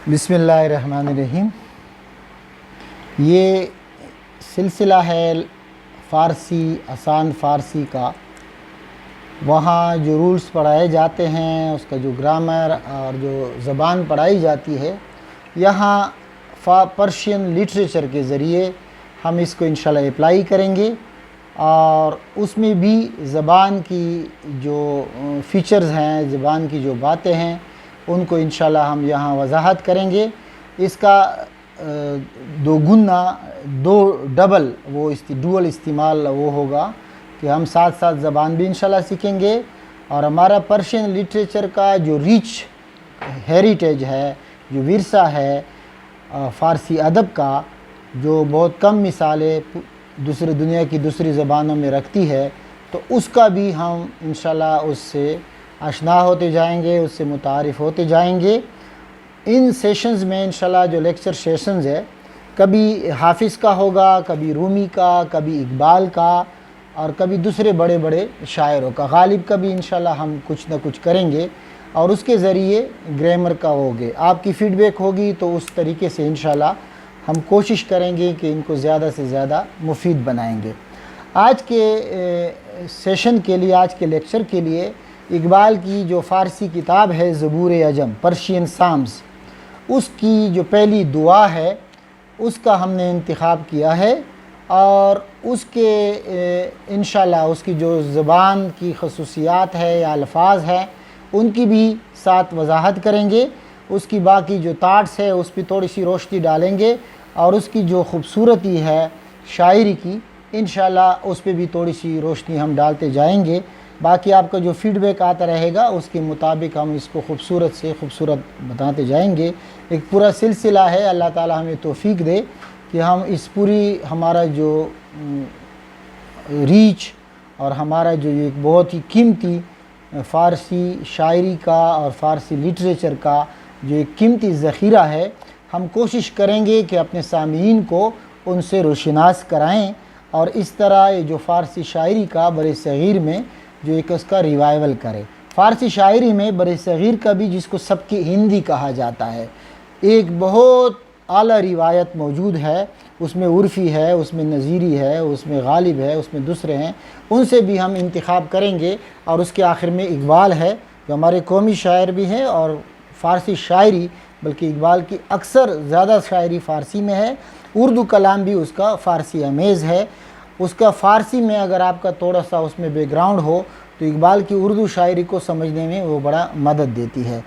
بسم اللہ الرحمن الرحیم۔ یہ سلسلہ ہے فارسی، آسان فارسی کا۔ وہاں جو رولز پڑھائے جاتے ہیں، اس کا جو گرامر اور جو زبان پڑھائی جاتی ہے، یہاں پرشین لٹریچر کے ذریعے ہم اس کو انشاءاللہ اپلائی کریں گے، اور اس میں بھی زبان کی جو فیچرز ہیں، زبان کی جو باتیں ہیں، ان کو انشاءاللہ ہم یہاں وضاحت کریں گے۔ اس کا دو گنا، ڈبل وہ ڈول استعمال وہ ہوگا کہ ہم ساتھ ساتھ زبان بھی انشاءاللہ سیکھیں گے، اور ہمارا پرشین لٹریچر کا جو ریچ ہیریٹیج ہے، جو ورثہ ہے فارسی ادب کا، جو بہت کم مثالیں دوسرے دنیا کی دوسری زبانوں میں رکھتی ہے، تو اس کا بھی ہم انشاءاللہ اس سے آشنا ہوتے جائیں گے، اس سے متعارف ہوتے جائیں گے۔ ان سیشنز میں انشاءاللہ جو لیکچر سیشنز ہے، کبھی حافظ کا ہوگا، کبھی رومی کا، کبھی اقبال کا، اور کبھی دوسرے بڑے بڑے شاعروں کا۔ غالب کا بھی انشاءاللہ ہم کچھ نہ کچھ کریں گے، اور اس کے ذریعے گرامر کا ہوگے۔ آپ کی فیڈ بیک ہوگی تو اس طریقے سے انشاءاللہ ہم کوشش کریں گے کہ ان کو زیادہ سے زیادہ مفید بنائیں گے۔ آج کے سیشن کے لیے، آج کے لیکچر کے لیے، اقبال کی جو فارسی کتاب ہے زبور عجم، پرشین سامز، اس کی جو پہلی دعا ہے، اس کا ہم نے انتخاب کیا ہے، اور اس کے انشاءاللہ اس کی جو زبان کی خصوصیات ہے یا الفاظ ہیں، ان کی بھی ساتھ وضاحت کریں گے۔ اس کی باقی جو تھاٹس ہے، اس پہ تھوڑی سی روشنی ڈالیں گے، اور اس کی جو خوبصورتی ہے شاعری کی، انشاءاللہ اس پہ بھی تھوڑی سی روشنی ہم ڈالتے جائیں گے۔ باقی آپ کا جو فیڈ بیک آتا رہے گا، اس کے مطابق ہم اس کو خوبصورت سے خوبصورت بتاتے جائیں گے۔ ایک پورا سلسلہ ہے، اللہ تعالی ہمیں توفیق دے کہ ہم اس پوری ہمارا جو ریچ اور ہمارا جو ایک بہت ہی قیمتی فارسی شاعری کا اور فارسی لٹریچر کا جو ایک قیمتی ذخیرہ ہے، ہم کوشش کریں گے کہ اپنے سامعین کو ان سے روشناس کرائیں، اور اس طرح یہ جو فارسی شاعری کا برِ صغیر میں جو ایک اس کا ریوائول کرے۔ فارسی شاعری میں برِ صغیر کا بھی، جس کو سبک ہندی کہا جاتا ہے، ایک بہت اعلیٰ روایت موجود ہے۔ اس میں عرفی ہے، اس میں نظیری ہے، اس میں غالب ہے، اس میں دوسرے ہیں، ان سے بھی ہم انتخاب کریں گے۔ اور اس کے آخر میں اقبال ہے، جو ہمارے قومی شاعر بھی ہیں، اور فارسی شاعری، بلکہ اقبال کی اکثر زیادہ شاعری فارسی میں ہے۔ اردو کلام بھی اس کا فارسی امیز ہے۔ اس کا فارسی میں اگر آپ کا تھوڑا سا اس میں بیک گراؤنڈ ہو، تو اقبال کی اردو شاعری کو سمجھنے میں وہ بڑا مدد دیتی ہے۔